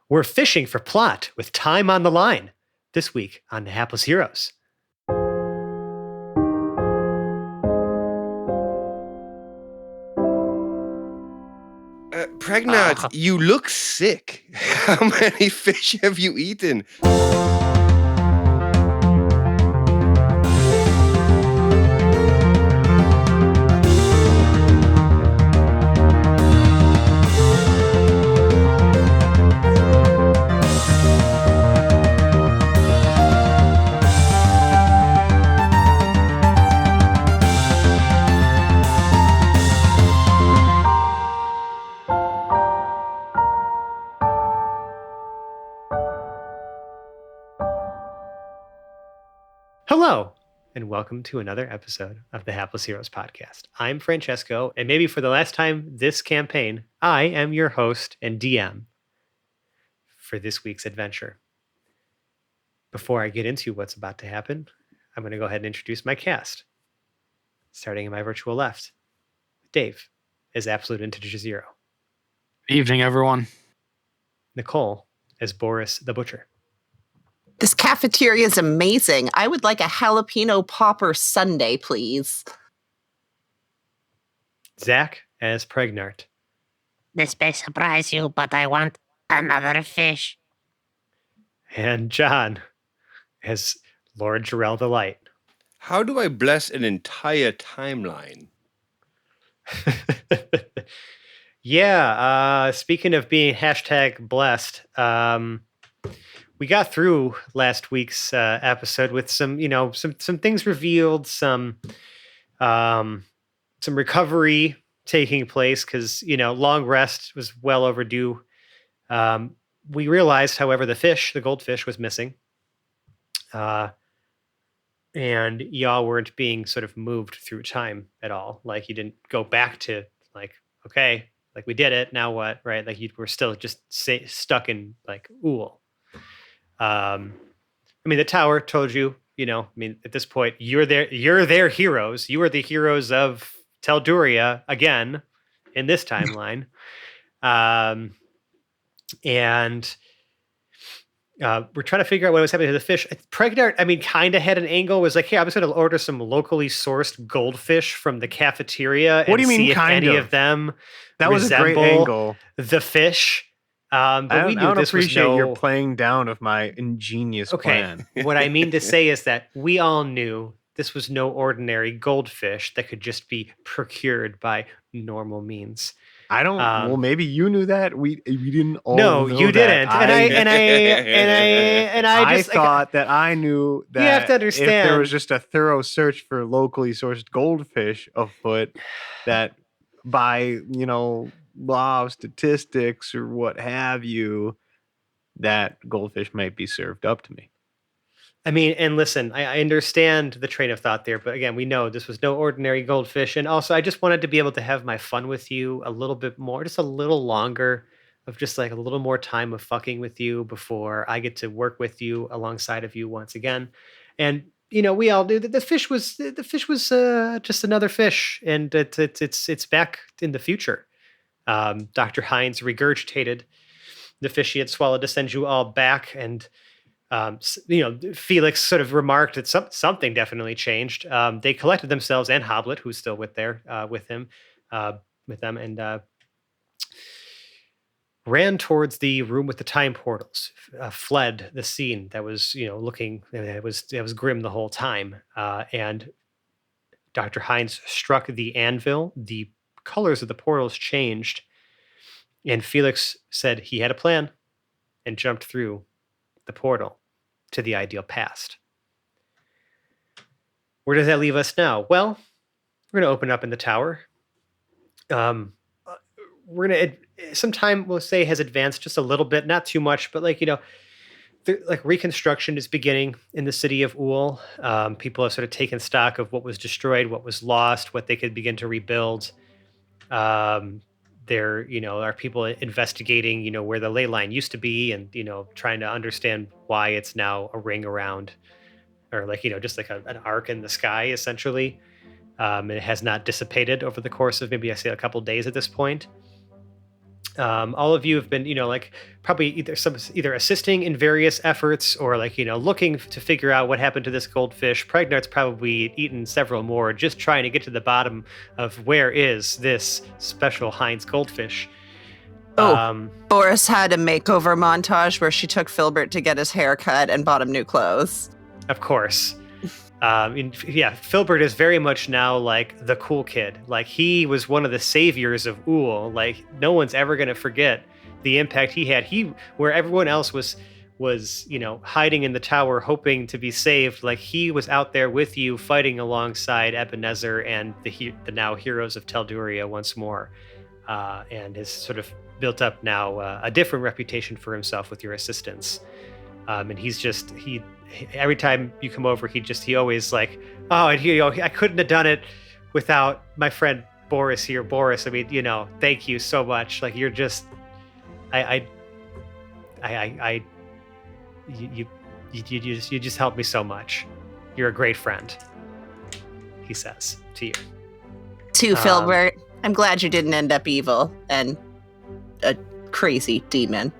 We're fishing for plot with time on the line this week on The Hapless Heroes. Pregnant, you look sick. How many fish have you eaten? Hello, and welcome to another episode of the Hapless Heroes podcast. I'm Francesco, and maybe for the last time this campaign, I am your host and DM for this week's adventure. Before I get into what's about to happen, I'm going to go ahead and introduce my cast. Starting in my virtual left, Dave as Absolute Integer Zero. Evening, everyone. Nicole as Boris the Butcher. This cafeteria is amazing. I would like a jalapeno popper sundae, please. Zach as Pregnart. This may surprise you, but I want another fish. And John as Lord Jarrell the Light. How do I bless an entire timeline? Yeah, speaking of being hashtag blessed, we got through last week's episode with some things revealed, some recovery taking place because, long rest was well overdue. We realized, however, the goldfish was missing. And y'all weren't being sort of moved through time at all. Like you didn't go back to like, okay, like we did it. Now what? Right? Like you were still just stuck in like Ool. The tower told you, at this point, you're their heroes. You are the heroes of Telduria again in this timeline. And we're trying to figure out what was happening to the fish. Pregnant, kind of had an angle. Was like, hey, I'm just going to order some locally sourced goldfish from the cafeteria. What do you mean, see if kind any of? of them That was a great angle. The fish. But I we don't, knew I don't this appreciate was your playing down of my ingenious plan. What I mean to say is that we all knew this was no ordinary goldfish that could just be procured by normal means. I don't. Well, maybe you knew that. We didn't all. No, know you that. didn't. I thought that I knew that. You have to understand. If there was just a thorough search for locally sourced goldfish afoot, that by law of statistics or what have you, that goldfish might be served up to me. And listen, I understand the train of thought there, but again, we know this was no ordinary goldfish. And also, I just wanted to be able to have my fun with you a little bit more, just a little longer, of just like a little more time of fucking with you before I get to work with you alongside of you once again. And we all knew that the fish was just another fish, and it's back in the future. Dr. Hines regurgitated the fish he had swallowed to send you all back, and Felix sort of remarked that something definitely changed. They collected themselves and Hoblet, who's still with them, and ran towards the room with the time portals. Fled the scene that was, looking. It was grim the whole time. And Dr. Hines struck the anvil. The colors of the portals changed, and Felix said he had a plan and jumped through the portal to the ideal past. Where does that leave us now? Well, we're going to open up in the tower. We're going to, some time we'll say has advanced just a little bit, not too much, but reconstruction is beginning in the city of Ool. People have sort of taken stock of what was destroyed, what was lost, what they could begin to rebuild. There, are people investigating, where the ley line used to be, and, trying to understand why it's now a ring around, or just like an arc in the sky, essentially. It has not dissipated over the course of maybe I say a couple days at this point. All of you have been, like probably either assisting in various efforts or like, looking to figure out what happened to this goldfish. Pregnart's probably eaten several more, just trying to get to the bottom of where is this special Heinz goldfish. Oh, Boris had a makeover montage where she took Filbert to get his hair cut and bought him new clothes. Of course. Filbert is very much now like the cool kid. Like he was one of the saviors of Uhl. Like no one's ever going to forget the impact he had. Where everyone else was hiding in the tower hoping to be saved, like he was out there with you fighting alongside Ebenezer and the now heroes of Telduria once more, and has sort of built up now a different reputation for himself with your assistance. And he every time you come over, he always like, oh, and I couldn't have done it without my friend Boris here. Boris, I mean, thank you so much. Like you're just, you just helped me so much. You're a great friend, he says to you. To Filbert, I'm glad you didn't end up evil and a crazy demon.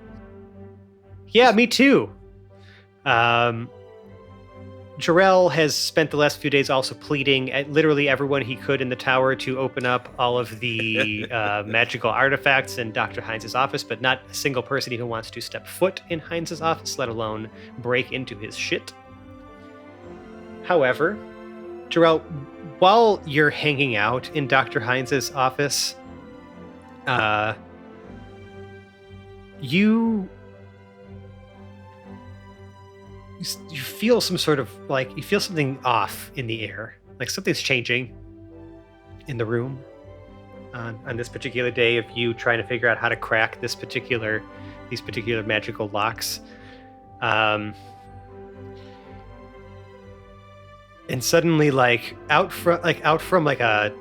Yeah, me too. Jarrell has spent the last few days also pleading at literally everyone he could in the tower to open up all of the magical artifacts in Dr. Heinz's office, but not a single person even wants to step foot in Heinz's office, let alone break into his shit. However, Jarrell, while you're hanging out in Dr. Heinz's office, you feel some sort of you feel something off in the air, like something's changing in the room on this particular day of you trying to figure out how to crack these particular magical locks. And suddenly out from a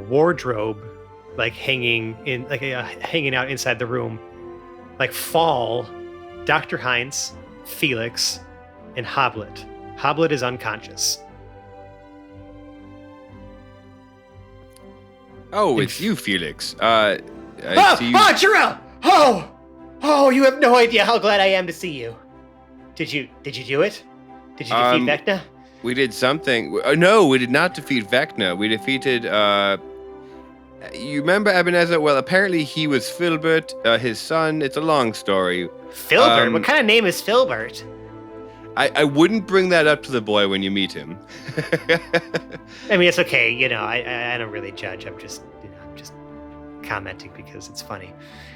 wardrobe hanging out inside the room fall Dr. Heinz, Felix, and Hoblet. Hoblet is unconscious. Oh, it's you, Felix. I see you. Oh, Jarrell! Oh, you have no idea how glad I am to see you. Did you do it? Did you defeat Vecna? We did something. No, we did not defeat Vecna. We defeated, you remember Ebenezer? Well, apparently he was Filbert, his son. It's a long story. Filbert? What kind of name is Filbert? I wouldn't bring that up to the boy when you meet him. I mean, it's okay. I don't really judge. I'm just commenting because it's funny.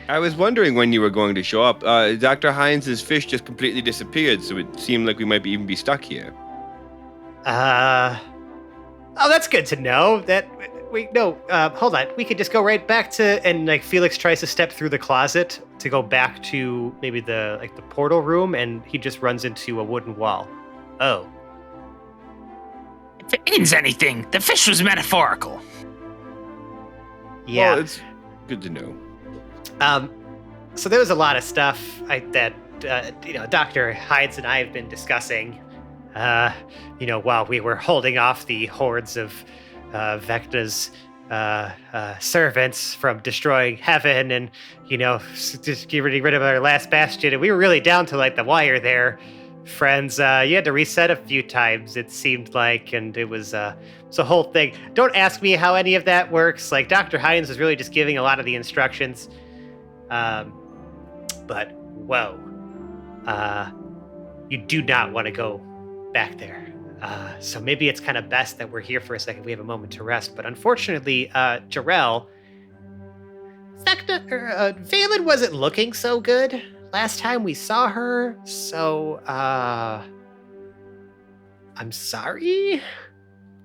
I was wondering when you were going to show up. Dr. Heinz's fish just completely disappeared, so it seemed like we might even be stuck here. Oh, that's good to know. Hold on. We could just go right back to, and Felix tries to step through the closet to go back to maybe the portal room, and he just runs into a wooden wall. Oh. If it means anything, the fish was metaphorical. Yeah. Well, it's good to know. So there was a lot of stuff that Dr. Heinz and I have been discussing, while we were holding off the hordes of Vecna's servants from destroying heaven and, just getting rid of our last bastion. And we were really down to the wire there, friends. You had to reset a few times, it seemed like, and it was a whole thing. Don't ask me how any of that works. Dr. Heinz was really just giving a lot of the instructions. But, whoa. You do not want to go back there. So maybe it's kind of best that we're here for a second. We have a moment to rest. But unfortunately, Jarrell, Valen wasn't looking so good last time we saw her. So, I'm sorry.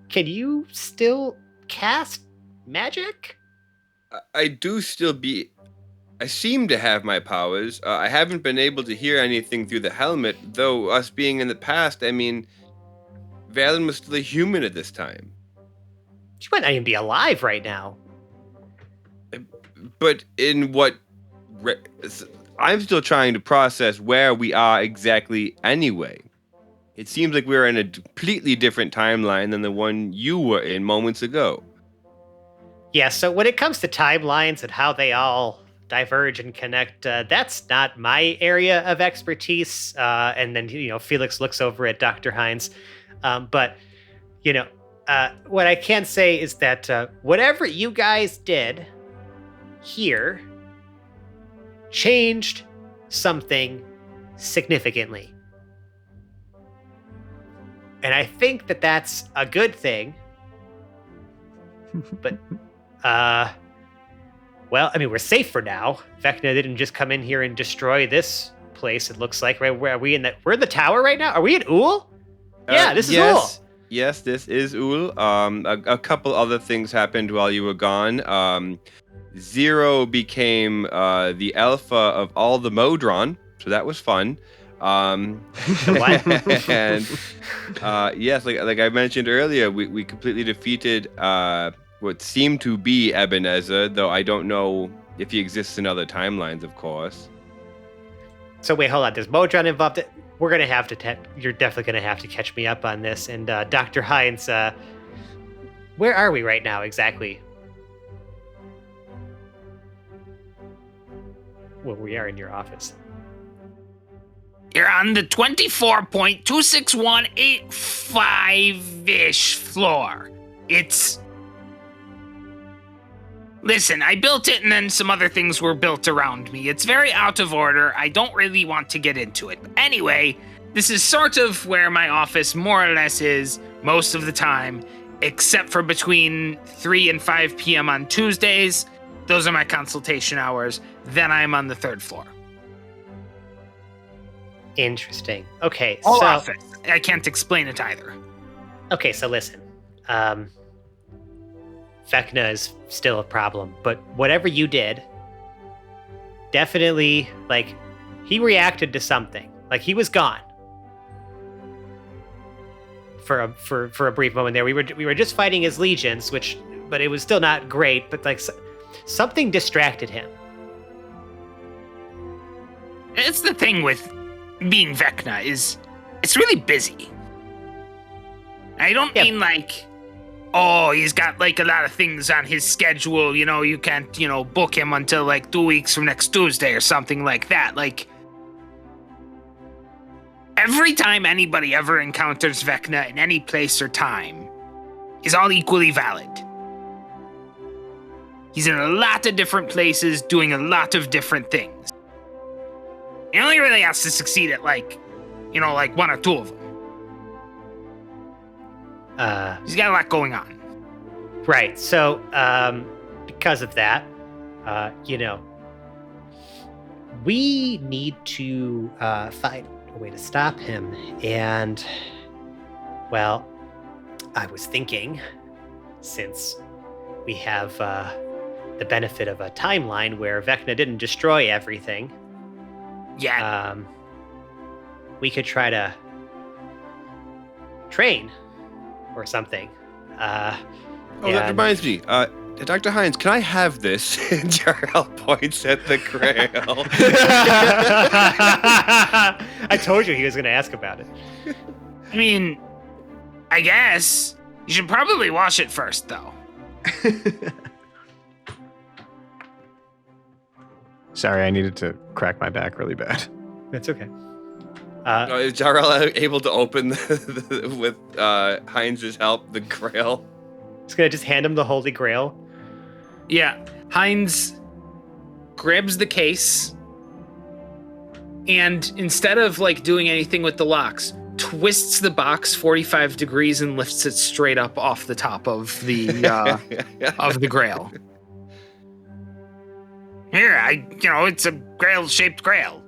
Can you still cast magic? I seem to have my powers. I haven't been able to hear anything through the helmet, though us being in the past, I mean, Valen was still a human at this time. She might not even be alive right now. But in what... I'm still trying to process where we are exactly anyway. It seems like we're in a completely different timeline than the one you were in moments ago. Yeah, so when it comes to timelines and how they all diverge and connect. That's not my area of expertise. And then, Felix looks over at Dr. Hines. But, what I can say is that whatever you guys did here changed something significantly. And I think that that's a good thing. But, we're safe for now. Vecna didn't just come in here and destroy this place, it looks like, right? Where are we we're in the tower right now? Are we in Uhl? Yeah, this is Uhl. Yes, this is Uhl. A couple other things happened while you were gone. Zero became the alpha of all the Modron, so that was fun. What? And yes, like I mentioned earlier, we completely defeated what seemed to be Ebenezer, though I don't know if he exists in other timelines, of course. So wait, hold on. There's Modron involved. We're gonna have to. You're definitely gonna have to catch me up on this. And Dr. Hines, where are we right now exactly? Well, we are in your office. You're on the 24.26185-ish floor. Listen, I built it and then some other things were built around me. It's very out of order. I don't really want to get into it. But anyway, this is sort of where my office more or less is most of the time, except for between 3 and 5 p.m. on Tuesdays. Those are my consultation hours. Then I'm on the 3rd floor. Interesting. Okay, Office. I can't explain it either. Okay, so listen. Vecna is still a problem, but whatever you did, definitely, he reacted to something. He was gone for a brief moment there. We were just fighting his legions, but it was still not great. But something distracted him. It's the thing with being Vecna is it's really busy. I don't mean he's got a lot of things on his schedule, you can't, book him until 2 weeks from next Tuesday or something like that. Every time anybody ever encounters Vecna in any place or time is all equally valid. He's in a lot of different places doing a lot of different things. He only really has to succeed at 1 or 2 of them. He's got a lot going on. Right. So, because of that, we need to find a way to stop him. And, I was thinking, since we have the benefit of a timeline where Vecna didn't destroy everything, we could try to train or something. That reminds me. Dr. Hines, can I have this? Jarrell points at the grail. I told you he was going to ask about it. I mean, I guess you should probably wash it first, though. Sorry, I needed to crack my back really bad. That's okay. Is Jarrell able to open with Hines' help the grail? He's going to just hand him the Holy Grail. Yeah. Hines grabs the case and instead of doing anything with the locks, twists the box 45 degrees and lifts it straight up off the top of the of the grail. Here, it's a grail-shaped grail.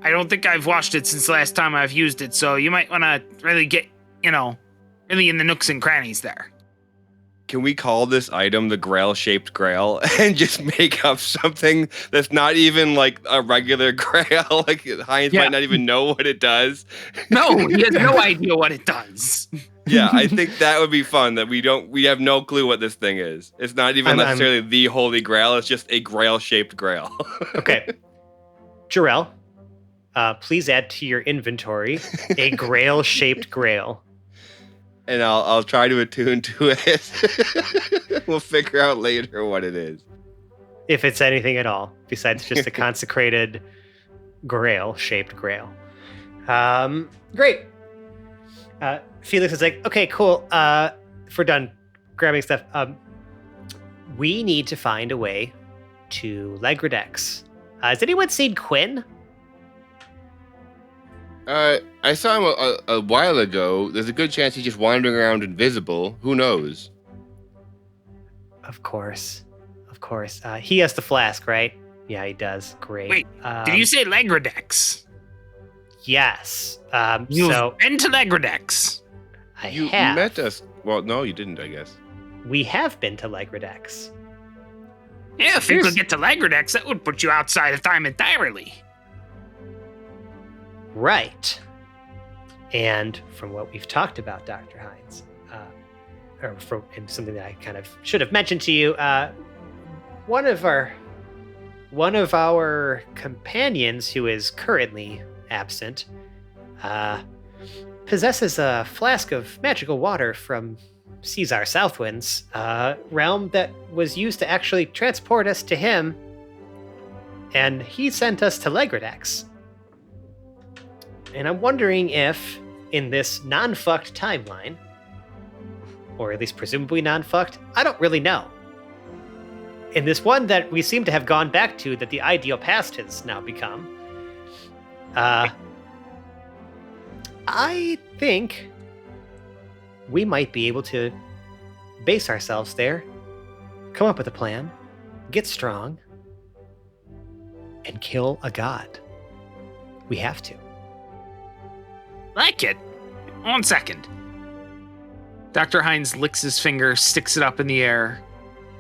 I don't think I've washed it since the last time I've used it, so you might want to really get, really in the nooks and crannies there. Can we call this item the grail-shaped grail and just make up something that's not even a regular grail? Hines might not even know what it does. No, he has no idea what it does. Yeah, I think that would be fun. That we have no clue what this thing is. It's not even necessarily the Holy Grail. It's just a grail-shaped grail. Okay, Jarrell, please add to your inventory a grail-shaped grail. And I'll try to attune to it. We'll figure out later what it is. if it's anything at all, besides just a consecrated shaped grail. Great. Felix is like, okay, cool. If we're done grabbing stuff, we need to find a way to Legredex. Has anyone seen Quinn? I saw him a while ago. There's a good chance he's just wandering around invisible. Who knows? Of course. He has the flask, right? Yeah, he does. Great. Wait, did you say Legredex? Yes. You've So been to Legredex. You have. met us. Well, no, you didn't, I guess. We have been to Legredex. Yeah, if you could get to Legredex, that would put you outside of time entirely. Right. And from what we've talked about, Dr. Hines, and something that I kind of should have mentioned to you, one of our companions who is currently absent possesses a flask of magical water from Caesar Southwind's realm that was used to actually transport us to him, and he sent us to Legredex. And I'm wondering if, in this non-fucked timeline, or at least presumably non-fucked, I don't really know. In this one that we seem to have gone back to, that the ideal past has now become, I think we might be able to base ourselves there, come up with a plan, get strong, and kill a god. We have to. Like it. 1 second. Dr. Hines licks his finger, sticks it up in the air,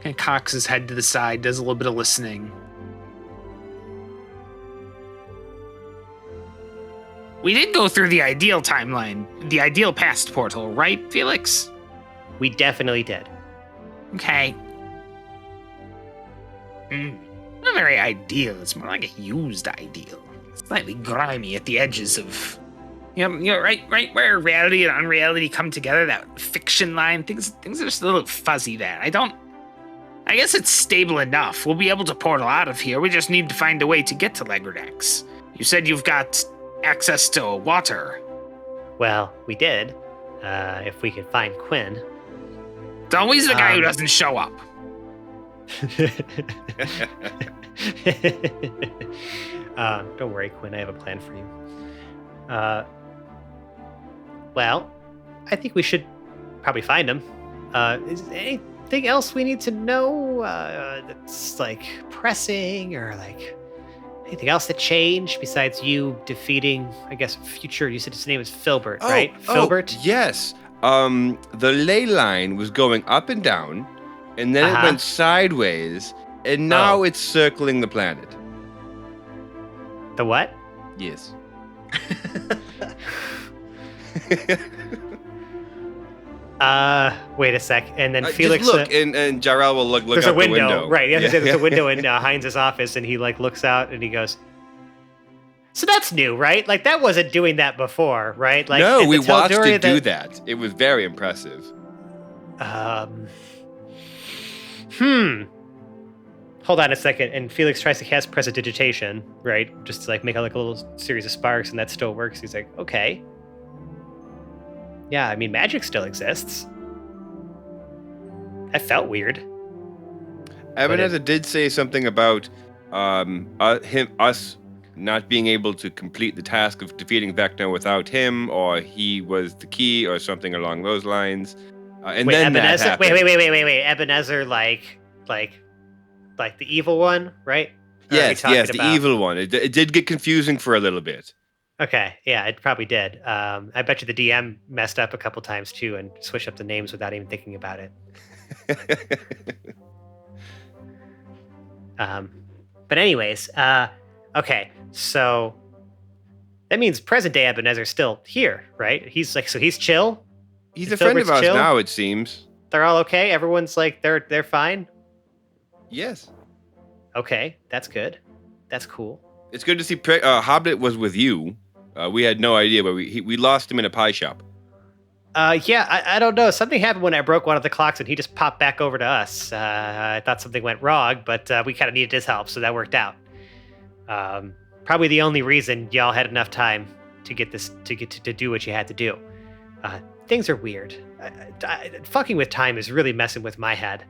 and cocks his head to the side, does a little bit of listening. We did go through the ideal timeline, the ideal past portal, right, Felix? We definitely did. Okay. Not very ideal. It's more like a used ideal. Slightly grimy at the edges of... You know, right where reality and unreality come together, that fiction line, things are just a little fuzzy there. I guess it's stable enough. We'll be able to portal out of here. We just need to find a way to get to Legredex. You said you've got access to water. Well, we did. If we could find Quinn. It's always the guy who doesn't show up. Don't worry, Quinn. I have a plan for you. Well, I think we should probably find him. Is there anything else we need to know that's like pressing, or like anything else that changed besides you defeating, I guess, future? You said his name is Filbert, right? Filbert? Yes. The ley line was going up and down, and then it went sideways, and now it's circling the planet. The what? Yes. Wait a sec. And then Felix... Just look, and Jarrell will look there's out a window, the window. right? There's a window in Hines' office, and he like looks out and he goes, so that's new, right? Like that wasn't doing that before, right? Like no, we watched Teldoria it do that. It was very impressive. Hold on a second. And Felix tries to cast Prestidigitation, right? Just to like make a little series of sparks, and that still works. He's like, okay. Yeah, I mean, magic still exists. That felt weird. Ebenezer did say something about us not being able to complete the task of defeating Vecna without him, or he was the key, or something along those lines. And wait, then Ebenezer, that happened. wait. Ebenezer, like the evil one, right? Or Yes, the evil one. It did get confusing for a little bit. Okay, yeah, it probably did. I bet you the DM messed up a couple times too and switched up the names without even thinking about it. But anyways, okay, so that means present day Ebenezer's still here, right? He's chill. He's a friend of ours now, it seems. They're all okay. Everyone's like they're fine. Yes. Okay, that's good. That's cool. It's good to see. Hobbit was with you. We had no idea, but we lost him in a pie shop. Yeah, I don't know. Something happened when I broke one of the clocks, and he just popped back over to us. I thought something went wrong, but we kind of needed his help, so that worked out. Probably the only reason y'all had enough time to get this to do what you had to do. Things are weird. Fucking with time is really messing with my head.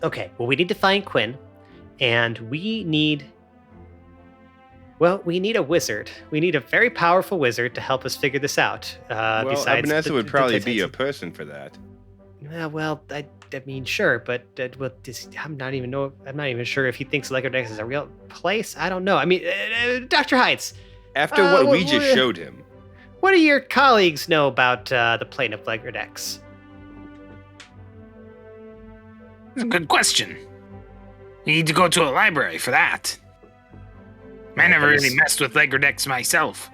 Okay, well, we need to find Quinn, and we need a wizard. We need a very powerful wizard to help us figure this out. Well, Besides Ebenezer would probably be a a person for that. well, I mean, sure, but I'm not even sure if he thinks Legodex is a real place. I don't know. I mean, Dr. Heights, After what we just showed him. what do your colleagues know about the plane of Legodex? That's a good question. You need to go to a library for that. I never really messed with Legodex myself.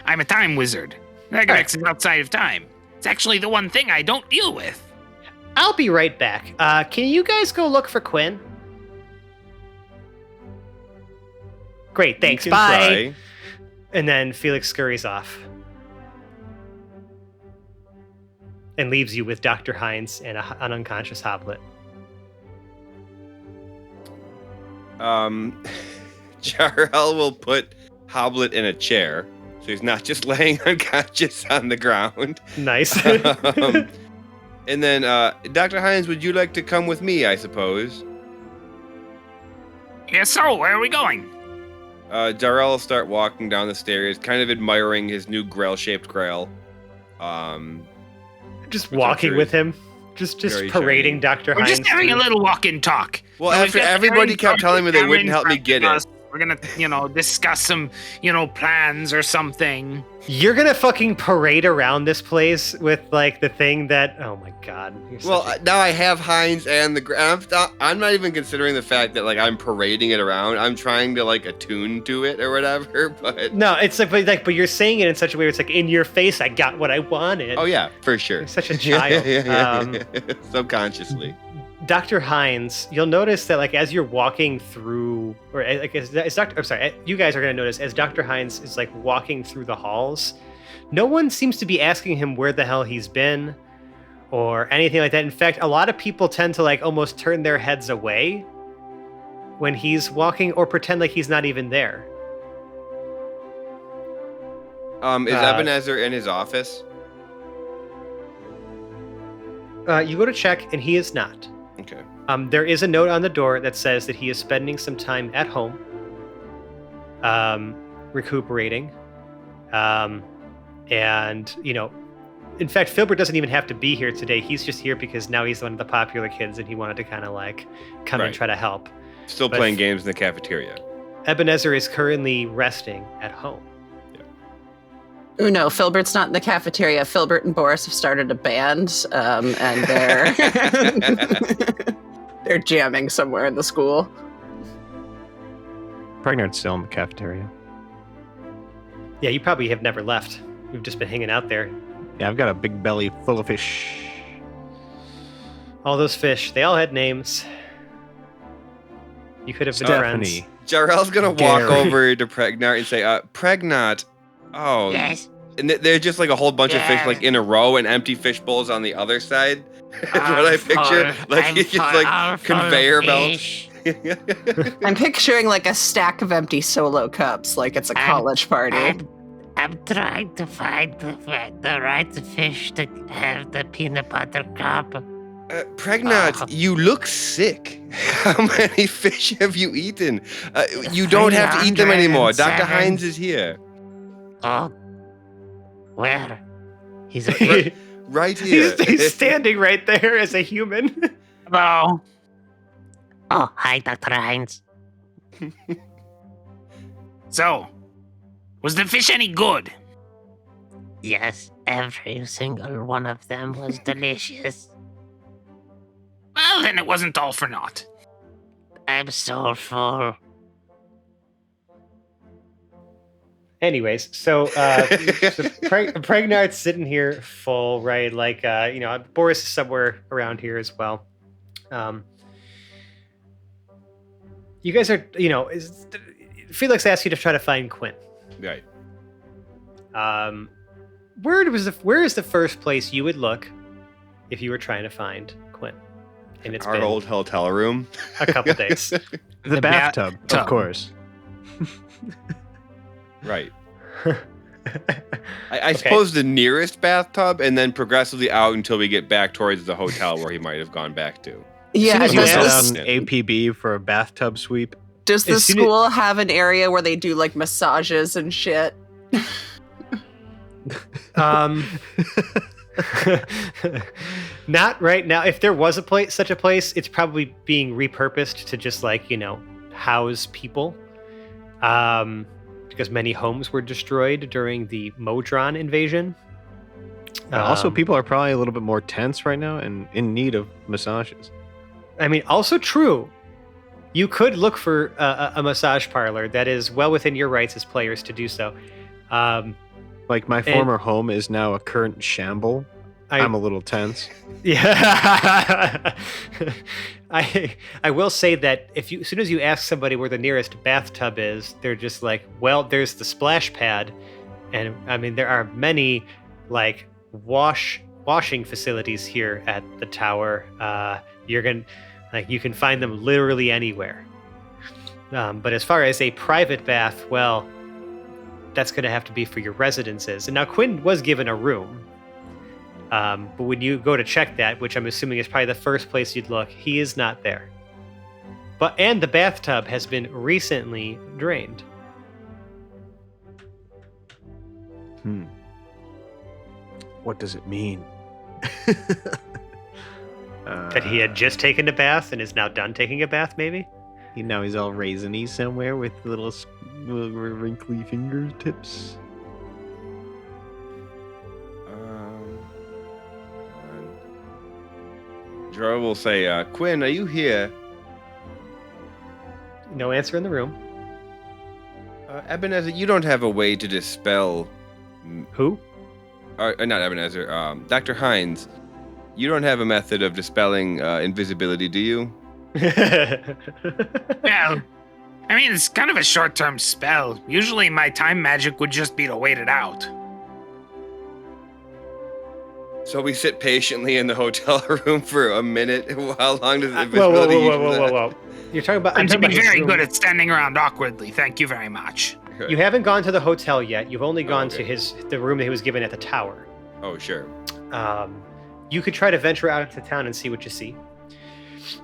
I'm a time wizard. Legodex is outside of time. It's actually the one thing I don't deal with. I'll be right back. Can you guys go look for Quinn? Great, thanks. You can Bye. try. And then Felix scurries off and leaves you with Dr. Hines and an unconscious Hoblet. Jarrell will put Hoblet in a chair, so he's not just laying unconscious on the ground. Nice. And then, Dr. Hines, would you like to come with me, I suppose? Yes, so where are we going? Jarrell will start walking down the stairs, kind of admiring his new grail-shaped grail. Just Which walking I'm with sure him. Just very parading shiny. Dr. We're Hines. just having a little walk-in talk. Well, Now, we've after got everybody Aaron kept telling me they wouldn't help me get us. it. We're gonna, discuss some, plans or something. You're gonna fucking parade around this place with like the thing that. Oh my god. You're such Well, a- now I have Hines and I'm not even considering the fact that like I'm parading it around. I'm trying to like attune to it or whatever. But no, it's like, but you're saying it in such a way where it's like in your face. I got what I wanted. oh yeah, for sure. You're such a child. Yeah. Subconsciously. Dr. Hines, you'll notice that like as you're walking through, or like as Dr. I'm sorry, you guys are gonna notice as Dr. Hines is like walking through the halls, no one seems to be asking him where the hell he's been or anything like that. In fact, a lot of people tend to like almost turn their heads away when he's walking or pretend like he's not even there. Is Ebenezer in his office? You go to check and he is not. Okay. There is a note on the door that says that he is spending some time at home, recuperating. And, in fact, Filbert doesn't even have to be here today. He's just here because now he's one of the popular kids and he wanted to kind of like come and Right. try to help. Still But playing games in the cafeteria. Ebenezer is currently resting at home. Oh no, Filbert's not in the cafeteria. Filbert and Boris have started a band, and they're they're jamming somewhere in the school. Pregnant's still in the cafeteria. Yeah, you probably have never left. You've just been hanging out there. Yeah, I've got a big belly full of fish. All those fish, they all had names. You could have been friends. Stephanie. Jarrell's gonna walk Gary. over to Pregnart and say, Pregnant. Oh, Yes. and they're just like a whole bunch of fish Yeah. like in a row and empty fish bowls on the other side. That's I'm what I picture. full- Like I'm it's just full- like I'm full of conveyor fish. belts. I'm picturing like a stack of empty solo cups, like it's a I'm- college party. I'm trying to find the right fish to have the peanut butter cup. Pregnant, you look sick. How many fish have you eaten? You don't have to eat them anymore. Dr. 307. Hines is here. Oh, where? He's Right here. He's standing right there as a human. Hello. Oh, hi, Dr. Hines. So, was the fish any good? Yes, every single one of them was delicious. Well, then it wasn't all for naught. I'm so full. Anyways, so Pregnart's sitting here full, right? Like, Boris is somewhere around here as well. You guys are, Felix asked you to try to find Quinn. Right. where is the first place you would look if you were trying to find Quinn? And it's Our been old hotel room. a couple days. The bathtub, bathtub. of course. Right. I suppose the nearest bathtub, and then progressively out until we get back towards the hotel where he might have gone back to. Yeah, As soon as you does, add on APB for a bathtub sweep. does the as soon as- school have an area where they do like massages and shit? Not right now. If there was such a place, it's probably being repurposed to just like, house people. Because many homes were destroyed during the Modron invasion. Also, people are probably a little bit more tense right now and in need of massages. I mean, also true. You could look for a massage parlor. That is well within your rights as players to do so. Like my former home is now a current shamble. I'm a little tense. Yeah. I will say that as soon as you ask somebody where the nearest bathtub is, they're just like, well, there's the splash pad. And I mean, there are many like washing facilities here at the tower. You can find them literally anywhere. But as far as a private bath, well, that's going to have to be for your residences. And now Quinn was given a room. But when you go to check that, which I'm assuming is probably the first place you'd look, he is not there. And the bathtub has been recently drained. What does it mean? That he had just taken a bath and is now done taking a bath, maybe? Now he's all raisiny somewhere with little wrinkly fingertips. Dro will say, Quinn, are you here? No answer in the room. Ebenezer, you don't have a way to dispel... Who? Not Ebenezer, Dr. Hines. You don't have a method of dispelling invisibility, do you? Well, I mean, it's kind of a short-term spell. Usually my time magic would just be to wait it out. So we sit patiently in the hotel room for a minute. How long does invisibility usually last? Whoa. You're talking about... I'm to be talking about very his good room. at standing around awkwardly. Thank you very much. Okay. You haven't gone to the hotel yet. You've only gone okay. to the room that he was given at the tower. Oh, sure. You could try to venture out into town and see what you see.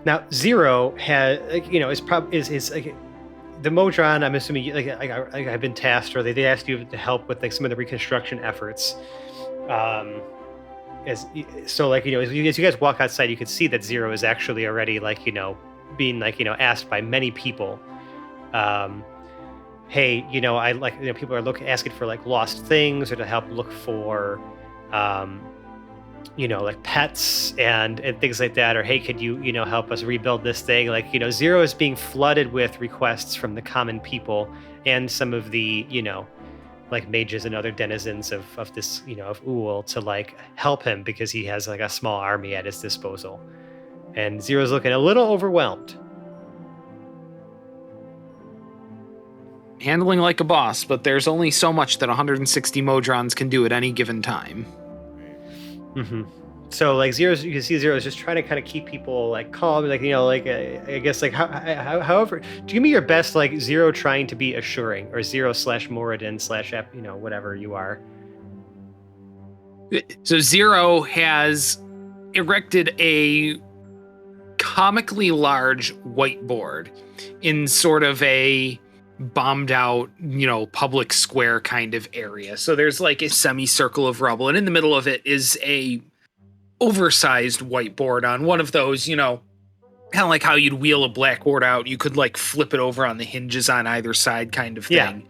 Now, Zero has, is the Modron. I'm assuming, I've been tasked, or they asked you to help with some of the reconstruction efforts. As you guys walk outside, you can see that Zero is actually already being asked by many people. Hey, people are asking for lost things or to help look for. Pets and things like that, or hey, could you help us rebuild this thing? Zero is being flooded with requests from the common people and some of the mages and other denizens of this of Uul to help him, because he has a small army at his disposal, and Zero's looking a little overwhelmed. Handling like a boss, but there's only so much that 160 Modrons can do at any given time. Mm-hmm. So you can see Zero is just trying to kind of keep people calm, I guess however, do give me your best Zero trying to be assuring, or Zero/Moradin/ whatever you are. So Zero has erected a comically large whiteboard in sort of a bombed out, public square kind of area. So there's a semicircle of rubble, and in the middle of it is a oversized whiteboard on one of those, kind of like how you'd wheel a blackboard out. You could flip it over on the hinges on either side kind of thing. Yeah.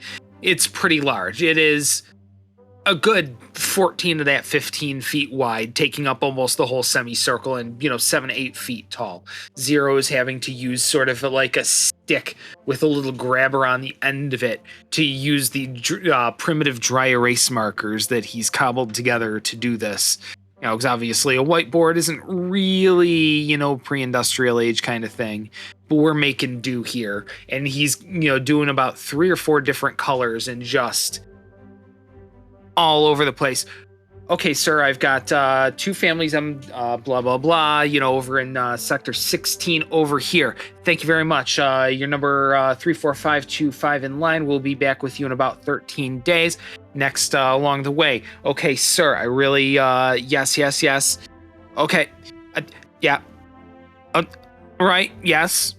It's pretty large. It is a good 14 of that 15 feet wide, taking up almost the whole semicircle, and 7 to 8 feet tall. Zero is having to use sort of a stick with a little grabber on the end of it to use the primitive dry erase markers that he's cobbled together to do this. Because obviously a whiteboard isn't really, pre-industrial age kind of thing, but we're making do here. And he's, doing about 3 or 4 different colors and just all over the place. Okay, sir, I've got 2 families. I'm blah, blah, blah, over in sector 16 over here. Thank you very much. Your number 34525 in line. We'll be back with you in about 13 days. Next along the way. Okay, sir, I really, yes. Okay, yeah. Right, yes.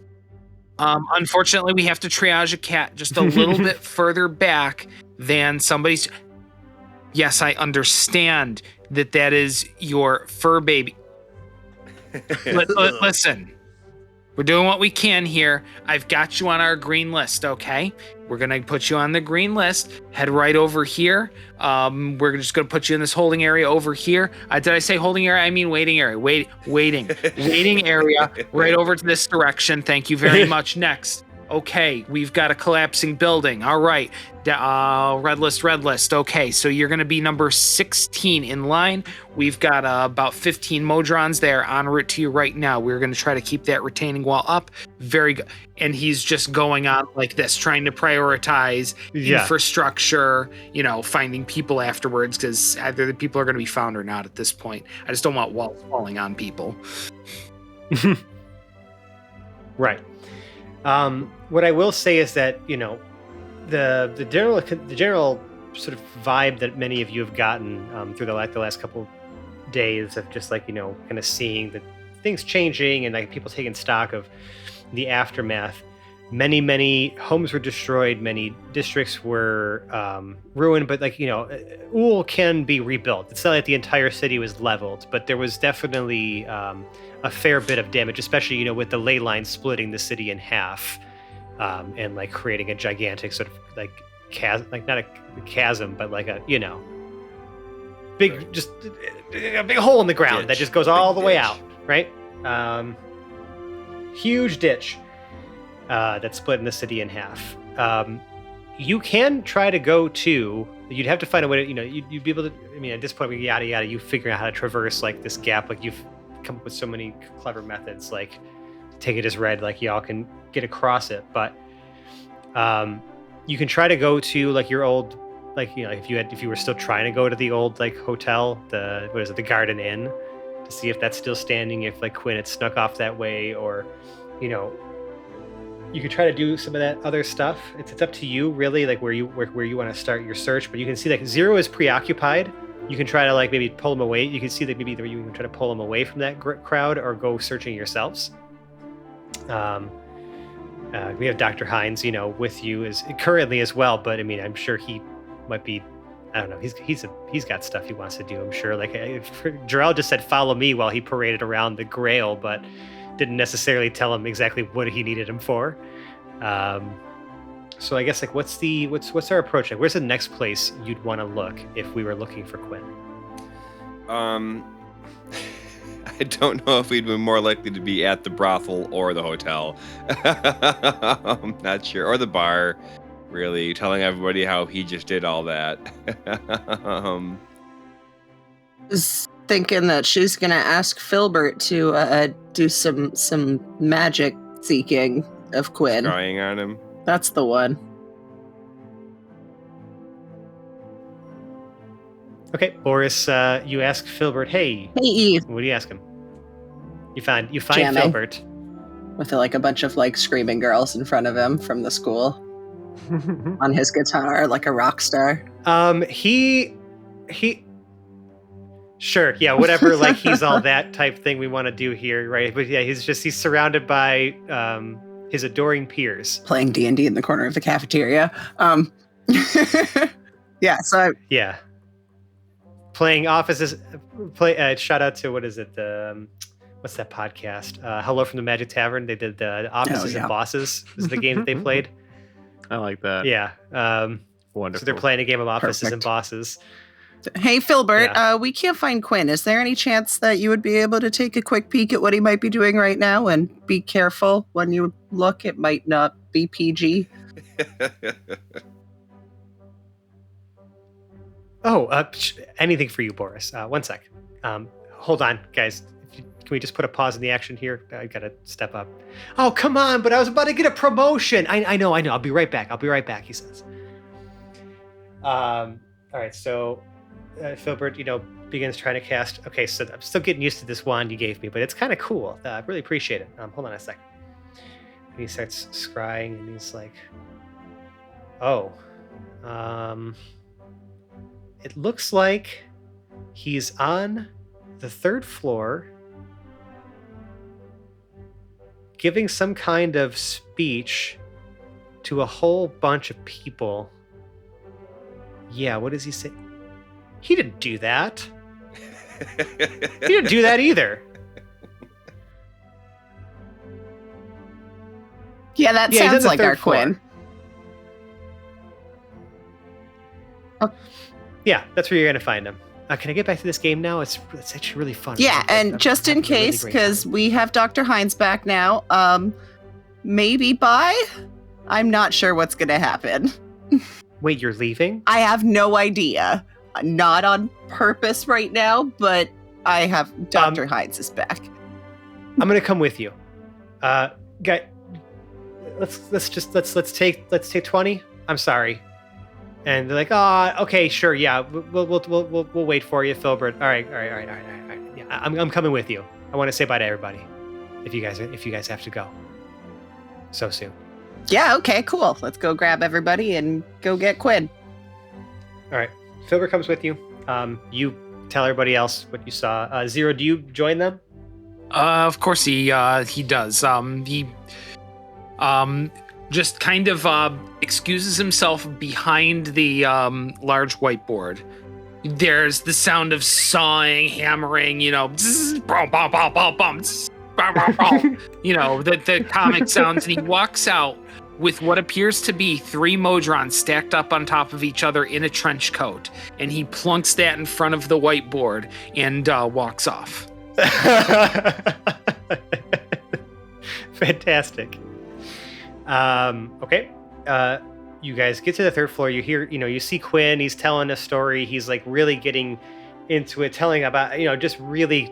Unfortunately, we have to triage a cat just a little bit further back than somebody's. Yes, I understand that is your fur baby. Listen, we're doing what we can here. I've got you on our green list, okay? We're going to put you on the green list. Head right over here. We're just going to put you in this holding area over here. Did I say holding area? I mean waiting area. Waiting area right over to this direction. Thank you very much. Next. Okay, we've got a collapsing building. All right. Red list. Okay, so you're going to be number 16 in line. We've got about 15 Modrons there en route to you right now. We're going to try to keep that retaining wall up. Very good. And he's just going on like this, trying to prioritize infrastructure, finding people afterwards, because either the people are going to be found or not at this point. I just don't want walls falling on people. Right. What I will say is that, the general sort of vibe that many of you have gotten through the last couple days of just kind of seeing the things changing and people taking stock of the aftermath. Many homes were destroyed, many districts were ruined, but Uhl can be rebuilt. It's not like the entire city was leveled, but there was definitely a fair bit of damage, especially with the ley line splitting the city in half, and creating a gigantic sort of chasm, not a chasm, but big, just a big hole in the ground that just goes all the way out, right? Huge ditch that split in the city in half. You can try to go to. You'd have to find a way to, you'd be able to. I mean, at this point, yada yada. You figure out how to traverse this gap. You've come up with so many clever methods, take it as read, y'all can get across it. But you can try to go to your old, if you were still trying to go to the old hotel, the Garden Inn, to see if that's still standing, if Quinn had snuck off that way, or you could try to do some of that other stuff. It's up to you really, where you want to start your search. But you can see Zero is preoccupied. You can try to maybe pull him away. You can see that maybe you can try to pull him away from that crowd, or go searching yourselves. We have Dr. Hines, with you currently as well. But I mean, I'm sure he might be. I don't know. He's got stuff he wants to do. I'm sure. Jarrell just said, "Follow me," while he paraded around the Grail, but didn't necessarily tell him exactly what he needed him for. So I guess what's our approach? Where's the next place you'd want to look if we were looking for Quinn? I don't know if we'd be more likely to be at the brothel or the hotel. I'm not sure. Or the bar, really, telling everybody how he just did all that. Was thinking that she's gonna ask Filbert to do some magic seeking of Quinn. Scrying on him. That's the one. Okay, Boris, you ask Filbert, hey, Eve. What do you ask him? You find Jamming. Filbert. With a bunch of screaming girls in front of him from the school. On his guitar, like a rock star. He sure, yeah, whatever, he's all that type thing we want to do here, right? But yeah, he's surrounded by his adoring peers. Playing D&D in the corner of the cafeteria. Yeah, so yeah. Playing offices, shout out to, what is it? What's that podcast? Hello from the Magic Tavern. They did the Offices and Bosses is the game that they played. I like that. Yeah. Wonderful. So they're playing a game of Offices Perfect. and Bosses. Hey, Filbert, Yeah. we can't find Quinn. Is there any chance that you would be able to take a quick peek at what he might be doing right now? And be careful when you look. It might not be PG. Oh, anything for you, Boris. 1 sec. Hold on, guys. Can we just put a pause in the action here? I gotta step up. Oh, come on, but I was about to get a promotion. I know. I'll be right back, he says. All right, so Filbert, begins trying to cast. Okay, so I'm still getting used to this wand you gave me, but it's kind of cool. I really appreciate it. Hold on a second. And he starts scrying, and he's like, "Oh, it looks like he's on the 3rd floor, giving some kind of speech to a whole bunch of people. Yeah, what does he say? He didn't do that. He didn't do that either." Yeah, that Yeah, he's on sounds the like our 3rd floor. Quinn. Yeah, that's where you're gonna find him. Can I get back to this game now? It's actually really fun. Yeah, and I'm just in having a really case, great because time. we have Dr. Hines back now, maybe bye? I'm not sure what's going to happen. Wait, you're leaving? I have no idea. Not on purpose right now, but I have Dr. Hines is back. I'm gonna come with you. Guy, let's take 20. I'm sorry. And they're like, "Oh, okay, sure, yeah, we'll wait for you, Filbert. All right. Yeah, I'm coming with you. I want to say bye to everybody. If you guys have to go so soon. Yeah, okay, cool. Let's go grab everybody and go get Quinn. All right, Filbert comes with you. You tell everybody else what you saw. Zero, do you join them? Of course he does. He just kind of excuses himself behind the large whiteboard. There's the sound of sawing, hammering, bzz, bum, bum, bum, bum, bum, bzz, bum, bum, bum, the comic sounds, and he walks out with what appears to be 3 Modrons stacked up on top of each other in a trench coat, and he plunks that in front of the whiteboard and walks off. Fantastic. Okay. You guys get to the 3rd floor. You hear, you see Quinn. He's telling a story. He's like really getting into it, telling about, just really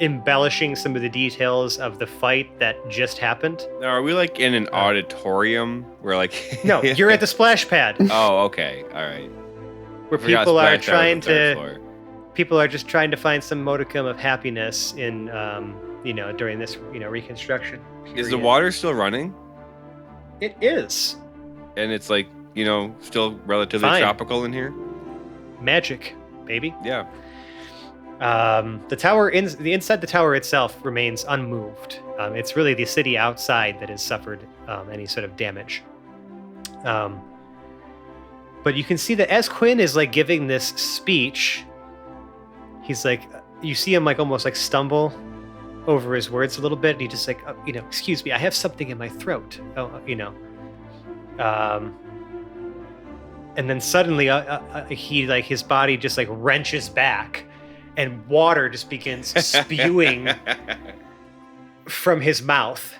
embellishing some of the details of the fight that just happened. Now, are we like in an auditorium where like? No, you're at the splash pad Oh, okay, all right. where I forgot people are Splash Tower was trying the third to. floor. People are just trying to find some modicum of happiness in, during this, reconstruction. Is the period. water still running? It is And it's like, still relatively Fine. tropical in here? magic, baby. Yeah. The tower, inside the tower itself remains unmoved. It's really the city outside that has suffered any sort of damage. But you can see that as Quinn is like giving this speech, he's like, you see him like almost like stumble over his words a little bit. And he just like, excuse me, I have something in my throat. And then suddenly he like his body just like wrenches back, and water just begins spewing from his mouth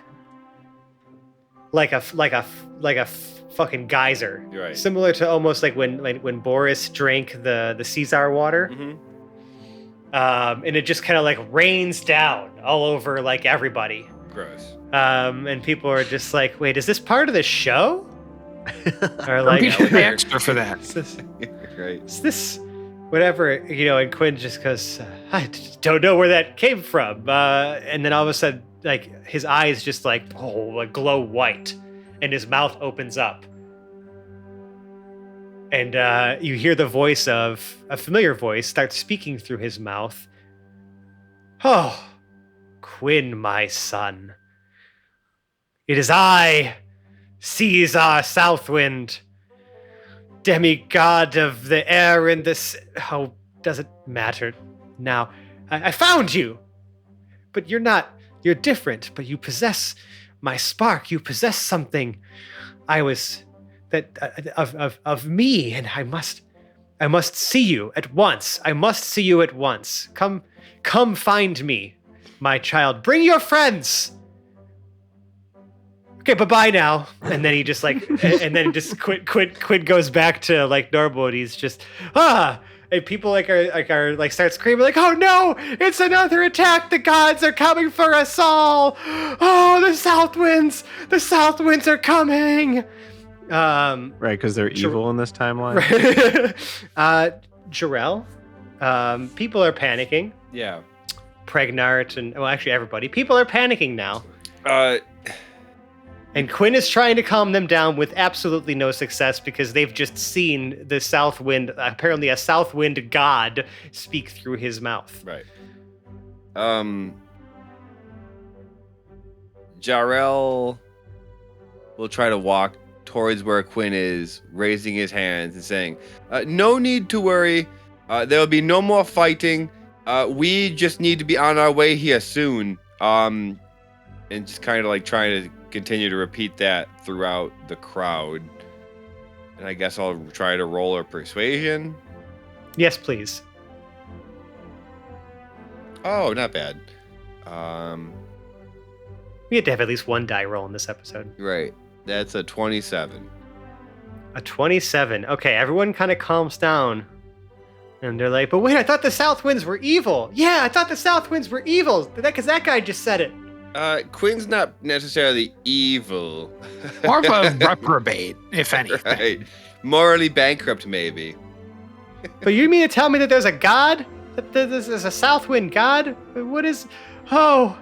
like a fucking geyser. You're right. Similar to almost like when Boris drank the Caesar water. Mhm. And it just kind of like rains down all over like everybody. Gross. And people are just like, wait, is this part of the show? Or Don't like, be the extra for that. Right. is this whatever, and Quinn just goes, I don't know where that came from. And then all of a sudden, like his eyes just like glow white, and his mouth opens up. And you hear the voice of a familiar voice start speaking through his mouth. Oh, Quinn, my son. It is I, Caesar Southwind, demigod of the air and the oh, does it matter now? I found you, but you're different, but you possess my spark. You possess something of me, and I must see you at once. I must see you at once. Come find me, my child. Bring your friends. Okay, bye now. And then he just like, and then just Quinn goes back to like normal, and he's just and people are start screaming like, oh no, it's another attack. The gods are coming for us all. Oh, the south winds are coming. Right, because they're Sure. evil in this timeline. Jarrell, people are panicking. Yeah. Pregnart and well, actually everybody. People are panicking now. Uh, And Quinn is trying to calm them down with absolutely no success because they've just seen the south wind, apparently a south wind god, speak through his mouth. right. Jarrell will try to walk towards where Quinn is, raising his hands and saying, "No need to worry. There will be no more fighting. We just need to be on our way here soon." And just kind of like trying to continue to repeat that throughout the crowd. And I guess I'll try to roll a persuasion. Yes, please. Oh, not bad. We had to have at least one die roll in this episode. Right. That's a 27. A 27. Okay, everyone kind of calms down. And they're like, but wait, I thought the south winds were evil. Yeah, I thought the south winds were evil. Because that guy just said it. Quinn's not necessarily evil. More of a reprobate, if anything. Right. Morally bankrupt, maybe. But you mean to tell me that there's a god? That there's a south wind god? What is... Oh...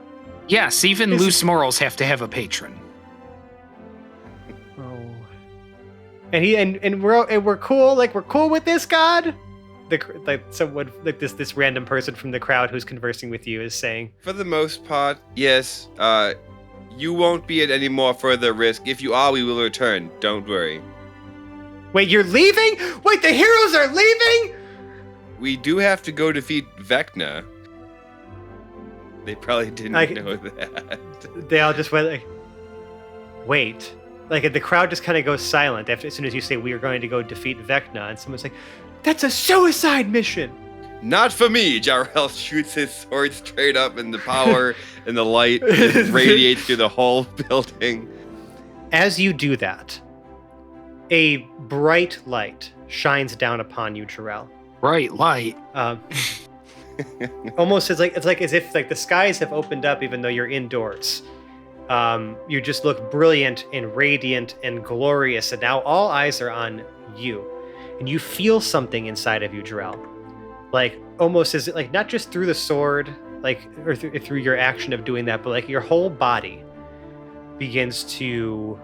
Yes, even This- loose morals have to have a patron. Oh. And we're cool. Like we're cool with this god. Someone like this random person from the crowd who's conversing with you is saying. For the most part, yes. You won't be at any more further risk. If you are, we will return. Don't worry. Wait, you're leaving? Wait, the heroes are leaving? We do have to go defeat Vecna. They probably didn't know that. They all just went like, wait. Like the crowd just kind of goes silent as soon as you say we are going to go defeat Vecna, and someone's like, that's a suicide mission. Not for me. Jarrell shoots his sword straight up, and the power and the light just radiates through the whole building. As you do that, a bright light shines down upon you, Jarrell. Bright light. Almost it's like as if like the skies have opened up even though you're indoors. You just look brilliant and radiant and glorious, and now all eyes are on you. And you feel something inside of you, Jarrell. Like almost as like not just through the sword, like or through your action of doing that, but like your whole body begins to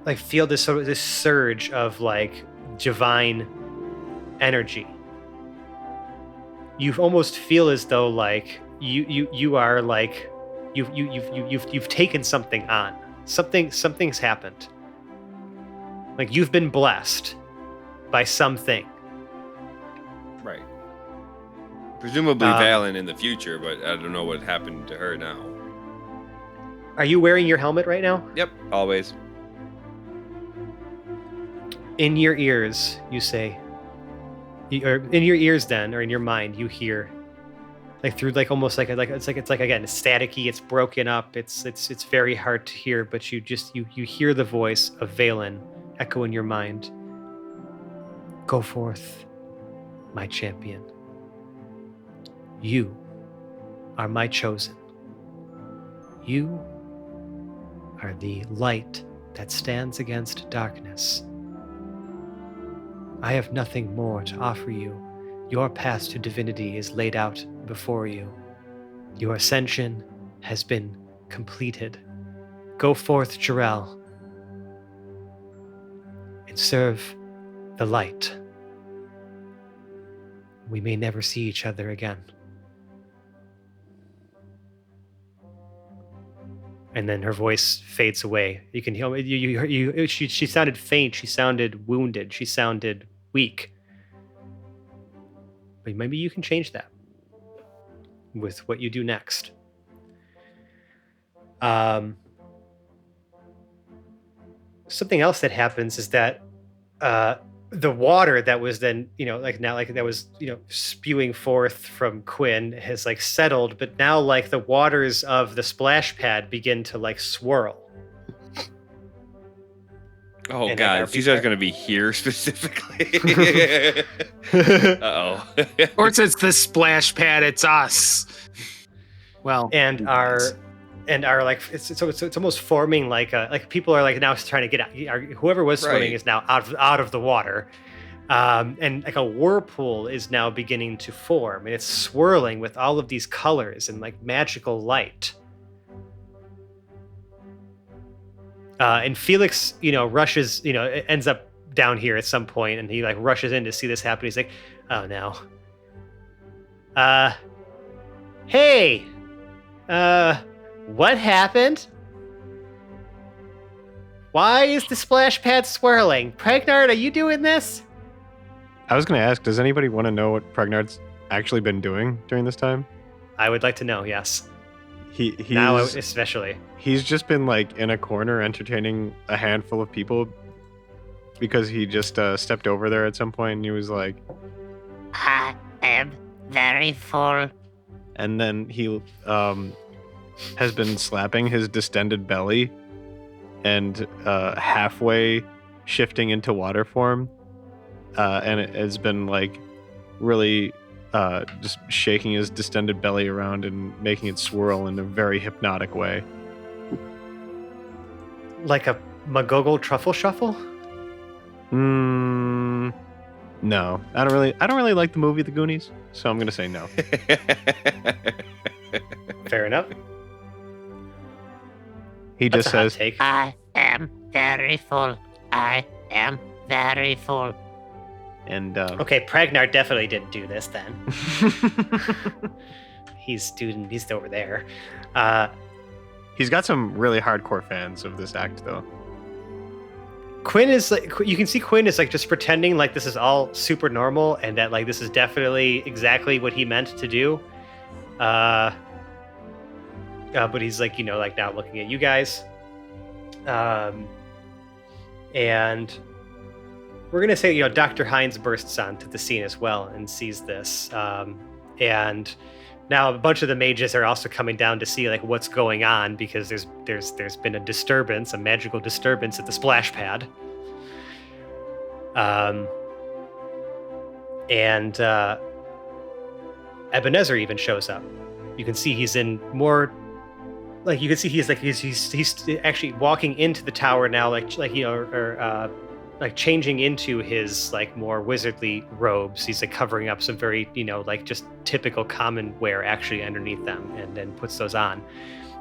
like feel this sort of this surge of like divine energy. You almost feel as though like you are like you've taken something on. Something's happened. Like you've been blessed by something. Right. Presumably Valen in the future, but I don't know what happened to her now. Are you wearing your helmet right now? Yep, always. In your ears, you say, or in your ears then, or in your mind, you hear, like through like almost like it's like again, it's staticky, it's broken up, it's very hard to hear, but you hear the voice of Valen echo in your mind. Go forth, my champion. You are my chosen. You are the light that stands against darkness. I have nothing more to offer you. Your path to divinity is laid out before you. Your ascension has been completed. Go forth, Jarrell, and serve the light. We may never see each other again. And then her voice fades away. You can hear she sounded faint. She sounded wounded. She sounded weak. But maybe you can change that with what you do next. Something else that happens is that the water that was then, that was, spewing forth from Quinn has like settled, but now like the waters of the splash pad begin to like swirl. Oh And god, she said it's gonna be here specifically. Uh-oh. Or it says the splash pad, it's us. Well, and are like it's almost forming like people are like now trying to get out. Whoever was swimming Right. is now out of the water, And like a whirlpool is now beginning to form, and it's swirling with all of these colors and like magical light. And Felix, rushes, ends up down here at some point, and he like rushes in to see this happen. He's like, "Oh no, hey, what happened? Why is the splash pad swirling? Pregnard, are you doing this?" I was going to ask, does anybody want to know what Pregnard's actually been doing during this time? I would like to know. Yes, He's now especially. he's just been like in a corner entertaining a handful of people because he just stepped over there at some point and he was like, I am very full. and then he has been slapping his distended belly and halfway shifting into water form, and it has been like really just shaking his distended belly around and making it swirl in a very hypnotic way. Like a McGoggle truffle shuffle? No, I don't really like the movie The Goonies, so I'm gonna say no. Fair enough. He That's just a hot says, take. I am very full. I am very full. and Okay, Pregnard definitely didn't do this then. He's over there. he's got some really hardcore fans of this act, though. Quinn is like, you can see Quinn is like just pretending like this is all super normal and that like this is definitely exactly what he meant to do. But he's like, like now looking at you guys. And we're gonna say, Dr. Hines bursts onto the scene as well and sees this. And now a bunch of the mages are also coming down to see like what's going on because there's been a disturbance, a magical disturbance at the splash pad. And Ebenezer even shows up. You can see he's in more, like you can see he's actually walking into the tower now, like changing into his like more wizardly robes. He's like covering up some very, like just typical common wear actually underneath them, and then puts those on.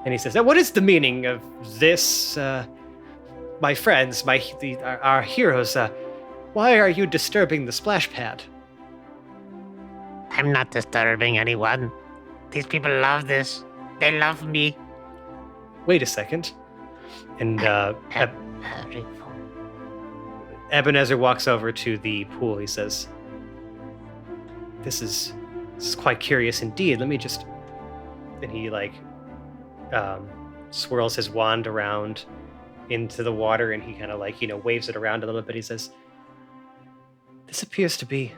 And he says, "Now, what is the meaning of this, my friends, our heroes? Why are you disturbing the splash pad?" I'm not disturbing anyone. These people love this. They love me. Wait a second. And I'm very full. Ebenezer walks over to the pool. He says, This is quite curious indeed. Let me just..." And he like swirls his wand around into the water, and he kind of like waves it around a little bit. He says, "This appears to be...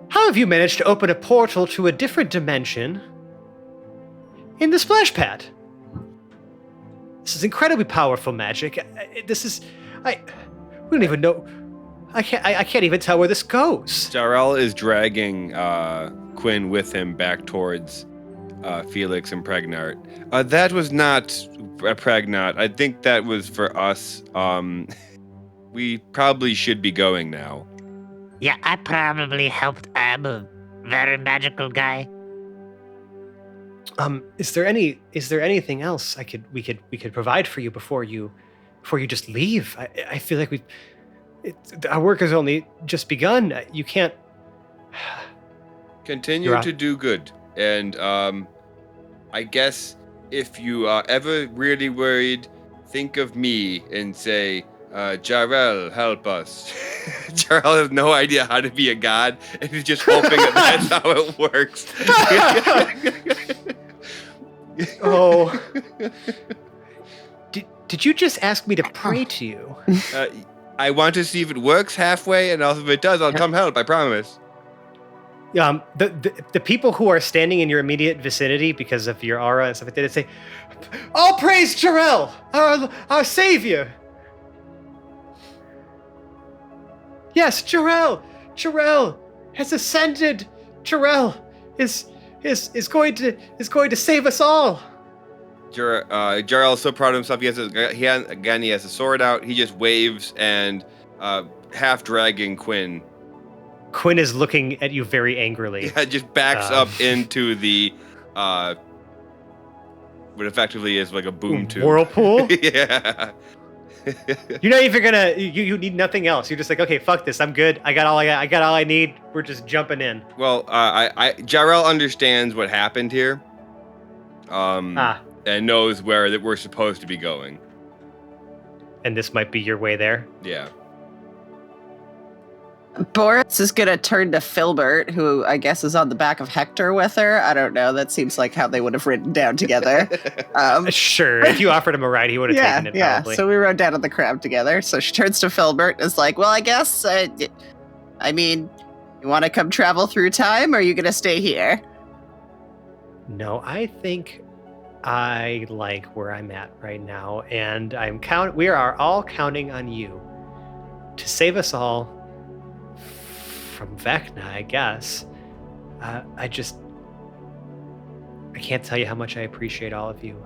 How have you managed to open a portal to a different dimension in the splash pad? This is incredibly powerful magic. We don't even know. I can't even tell where this goes." Jarrell is dragging Quinn with him back towards Felix and Pregnart. That was not Pregnart. I think that was for us. We probably should be going now. Yeah, I probably helped. I'm a very magical guy. Is there anything else we could provide for you before you just leave? I feel like our work has only just begun. You can't Continue to do good. And I guess if you are ever really worried, think of me and say, Jarrell, help us. Jarrell has no idea how to be a god, and he's just hoping that that's how it works. Oh. Did you just ask me to pray to you? I want to see if it works halfway, and also if it does, I'll come help, I promise. The people who are standing in your immediate vicinity because of your aura and stuff like that, they say, "All praise Jarrell, our savior." Yes, Jarrell has ascended. Jarrell is going to save us all. Jarrell's so proud of himself. He has a sword out. He just waves, and half dragging Quinn. Quinn is looking at you very angrily. Yeah, just backs up into the what effectively is like a boom tube. Whirlpool? Yeah. You're not even gonna. You need nothing else. You're just like, okay, fuck this. I'm good. I got all I need. We're just jumping in. Well, Jarrell understands what happened here. And knows where that we're supposed to be going. And this might be your way there. Yeah. Boris is going to turn to Filbert, who I guess is on the back of Hector with her. I don't know. That seems like how they would have ridden down together. Sure. If you offered him a ride, he would have taken it probably. So we rode down on the crab together. So she turns to Filbert and is like, well, I guess, I mean, you want to come travel through time, or are you going to stay here? No, I think I like where I'm at right now. And we are all counting on you to save us all from Vecna, I guess. I can't tell you how much I appreciate all of you.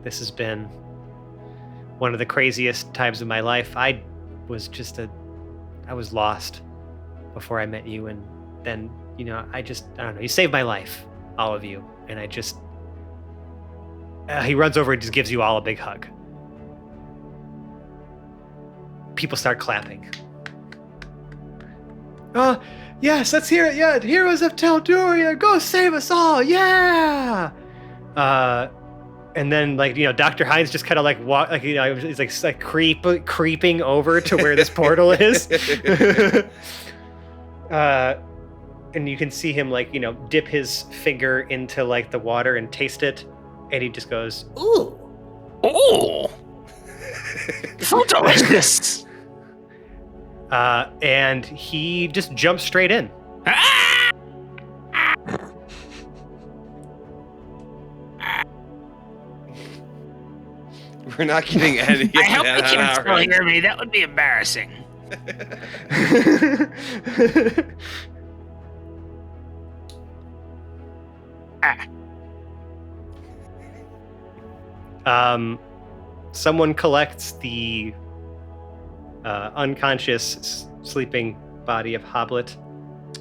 This has been one of the craziest times of my life. I was lost before I met you, and then, I don't know, you saved my life, all of you, and he runs over and just gives you all a big hug. People start clapping. Yes, let's hear it. Yeah, heroes of Telduria, go save us all. Yeah. And then Dr. Hines just kind of he's like creeping over to where this portal is. And you can see him dip his finger into the water and taste it, and he just goes, "Ooh, Oh, so delicious." And he just jumps straight in. We're not getting any. I hope they can still hear me. That would be embarrassing. Someone collects the unconscious sleeping body of Hoblet,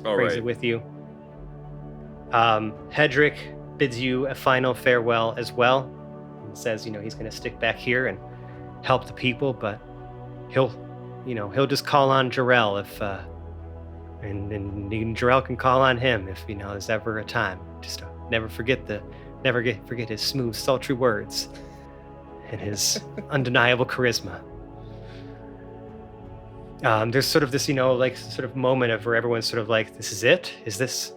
brings it with you. Hedrick bids you a final farewell as well, and says, he's going to stick back here and help the people, but he'll just call on Jarrell if, and Jarrell can call on him if there's ever a time. Just never forget his smooth, sultry words and his undeniable charisma. There's sort of this, sort of moment of where everyone's sort of like, this is it? Is this?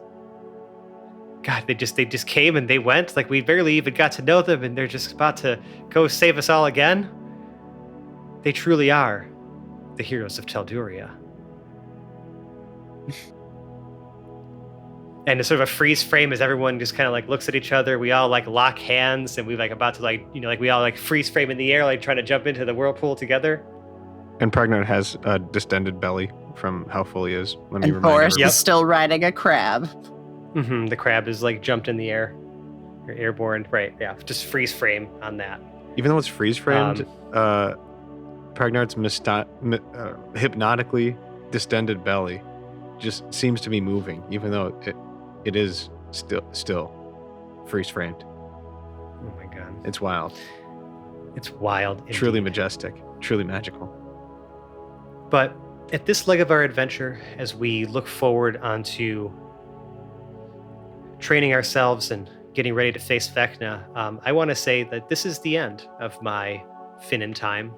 God, they just came and they went. We barely even got to know them, and they're just about to go save us all again. They truly are the heroes of Telduria. And it's sort of a freeze frame as everyone just kind of looks at each other. We all lock hands, and we about to we all freeze frame in the air, trying to jump into the whirlpool together. And Pregnant has a distended belly from how full he is. Let me And remind Boris everyone. is still riding a crab. Mm-hmm. The crab is jumped in the air. You're airborne. Right, yeah. Just freeze frame on that. Even though it's freeze framed, Pregnant's hypnotically distended belly just seems to be moving, even though it is still freeze framed. Oh my god. It's wild. It's wild. Truly indeed. majestic. Truly magical. But at this leg of our adventure, as we look forward onto training ourselves and getting ready to face Vecna, I want to say that this is the end of my Finn in time.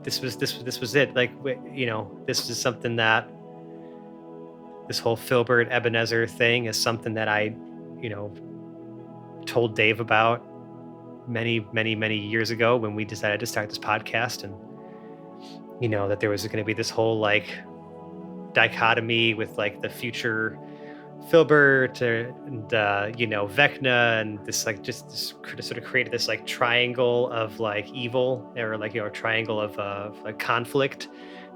This was it. This is something that this whole Filbert Ebenezer thing is something that I, told Dave about many, many, many years ago when we decided to start this podcast, and that there was going to be this whole dichotomy with the future Filbert and Vecna, and this this sort of created this triangle of evil, or a triangle of conflict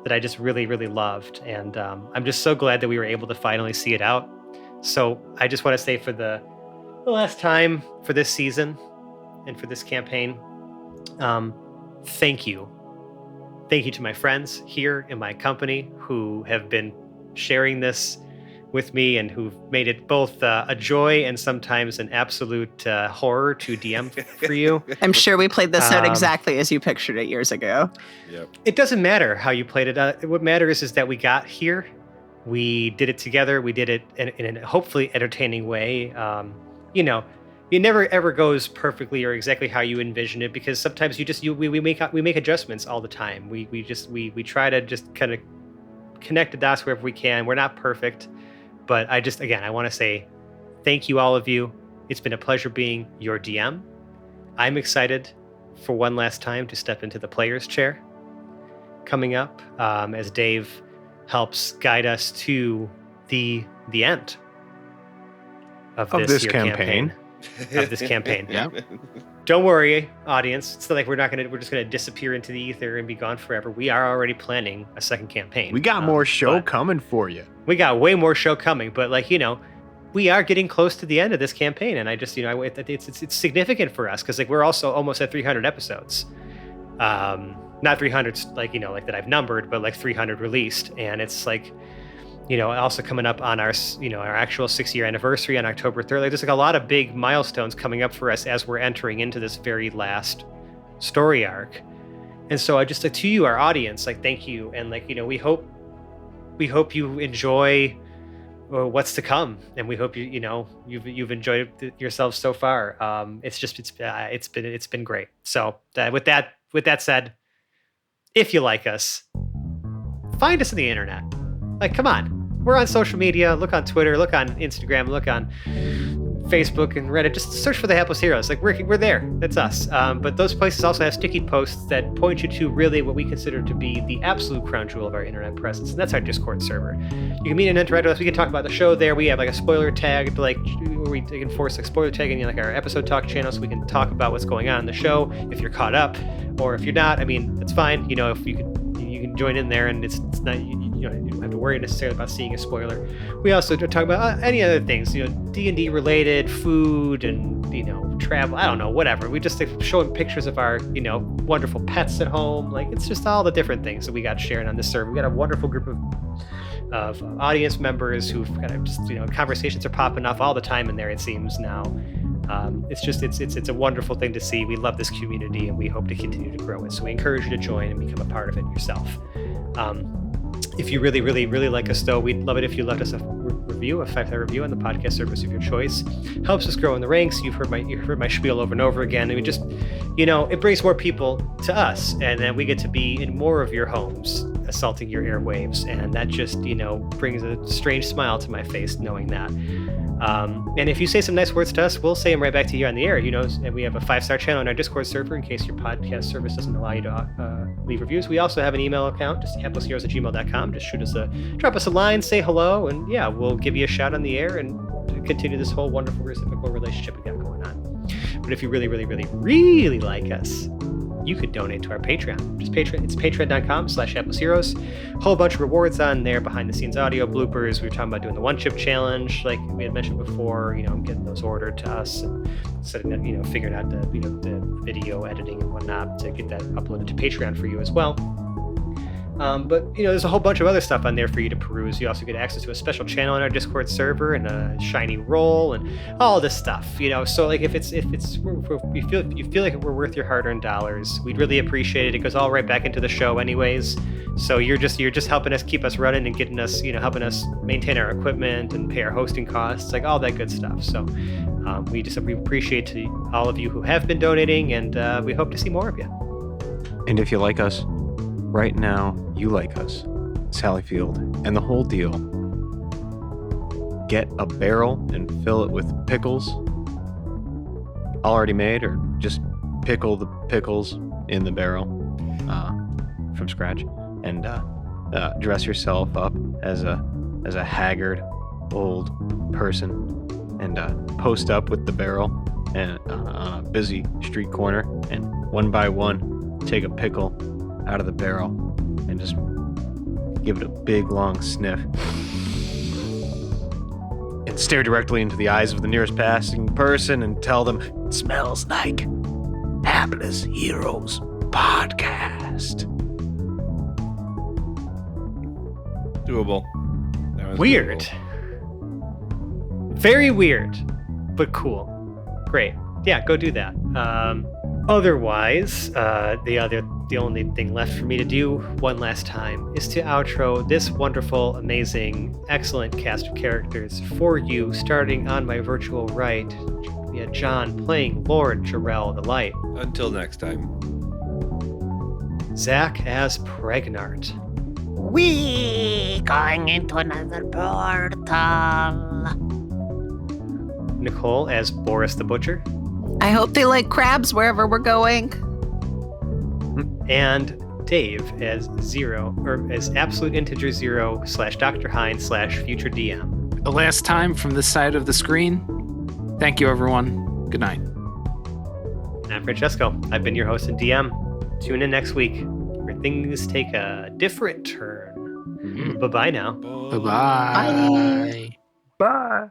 that I just really, really loved, and I'm just so glad that we were able to finally see it out. So I just want to say, for the last time for this season and for this campaign, Thank you. Thank you to my friends here in my company who have been sharing this with me and who've made it both a joy and sometimes an absolute horror to DM for you. I'm sure we played this out Um, exactly as you pictured it years ago. Yep. It doesn't matter how you played it. What matters is that we got here. We did it together. We did it in a hopefully entertaining way. It never ever goes perfectly or exactly how you envision it because sometimes we make adjustments all the time. We try to just kind of connect the dots wherever we can. We're not perfect, but I want to say thank you all of you. It's been a pleasure being your DM. I'm excited for one last time to step into the player's chair coming up as Dave helps guide us to the end of this year campaign. Of this campaign. Yeah. Don't worry, audience. It's not like we're just gonna disappear into the ether and be gone forever. We are already planning a second campaign. We got more show but coming for you. We got way more show coming, but we are getting close to the end of this campaign, and it's significant for us because we're also almost at 300 episodes. Not 300 like that I've numbered, but 300 released, and it's also coming up on our actual 6-year anniversary on October 3rd. There's a lot of big milestones coming up for us as we're entering into this very last story arc. And so I just to you, our audience, thank you, and we hope you enjoy what's to come, and we hope you've enjoyed yourselves so far. It's been great. So with that said, if you like us, find us on the internet. Come on. We're on social media. Look on Twitter. Look on Instagram. Look on Facebook and Reddit. Just search for the Hapless Heroes. We're there. That's us. But those places also have sticky posts that point you to really what we consider to be the absolute crown jewel of our internet presence, and that's our Discord server. You can meet and interact with us. We can talk about the show there. We have a spoiler tag where we enforce spoiler tag in our episode talk channel, so we can talk about what's going on in the show if you're caught up, or if you're not. That's fine. If you can join in there, and it's not you don't have to worry necessarily about seeing a spoiler. We also talk about any other things, D&D related, food, and travel. I don't know, whatever. We just showing pictures of our wonderful pets at home. It's just all the different things that we got sharing on this server. We got a wonderful group of audience members who've kind of just conversations are popping off all the time in there. It seems now. It's a wonderful thing to see. We love this community, and we hope to continue to grow it. So we encourage you to join and become a part of it yourself. If you really, really, really like us, though, we'd love it if you left us a review, a 5-star review on the podcast service of your choice. Helps us grow in the ranks. You've heard my spiel over and over again. And we just, it brings more people to us, and then we get to be in more of your homes, assaulting your airwaves, and that just, brings a strange smile to my face knowing that. And if you say some nice words to us, we'll say them right back to you on the air. And we have a 5-star channel on our Discord server in case your podcast service doesn't allow you to leave reviews. We also have an email account, just haplessheroes@gmail.com. Just drop us a line, say hello, and yeah, we'll give you a shout on the air and continue this whole wonderful reciprocal relationship we got going on. But if you really, really, really, really like us, you could donate to our Patreon. It's patreon.com/haplessheroes. Whole bunch of rewards on there, behind the scenes audio bloopers. We were talking about doing the one chip challenge, like we had mentioned before, getting those ordered to us and setting that, figuring out the video editing and whatnot to get that uploaded to Patreon for you as well. But there's a whole bunch of other stuff on there for you to peruse. You also get access to a special channel on our Discord server and a shiny roll and all this stuff. So if you feel like we're worth your hard-earned dollars, we'd really appreciate it. It goes all right back into the show, anyways. So you're just helping us keep us running and getting us, helping us maintain our equipment and pay our hosting costs, all that good stuff. So we appreciate all of you who have been donating, and we hope to see more of you. And if you like us right now, you like us, Sally Field, and the whole deal, get a barrel and fill it with pickles already made, or just pickle the pickles in the barrel from scratch, and dress yourself up as a haggard old person, and post up with the barrel and on a busy street corner, and one by one take a pickle out of the barrel and just give it a big long sniff and stare directly into the eyes of the nearest passing person and tell them, "It smells like Hapless Heroes podcast. Doable. That was Weird. doable. Very weird, but cool. Great. Yeah, go do that. Otherwise, the only thing left for me to do one last time is to outro this wonderful, amazing, excellent cast of characters for you, starting on my virtual right. We had John playing Lord Jarrell the Light. Until next time. Zach as Pregnart. We going into another portal. Nicole as Boris the Butcher. I hope they like crabs wherever we're going. And Dave as Zero, or as Absolute Integer Zero / Dr. Hines / Future DM. The last time from this side of the screen. Thank you, everyone. Good night. I'm Francesco. I've been your host and DM. Tune in next week where things take a different turn. Bye-bye now. Bye-bye. Bye.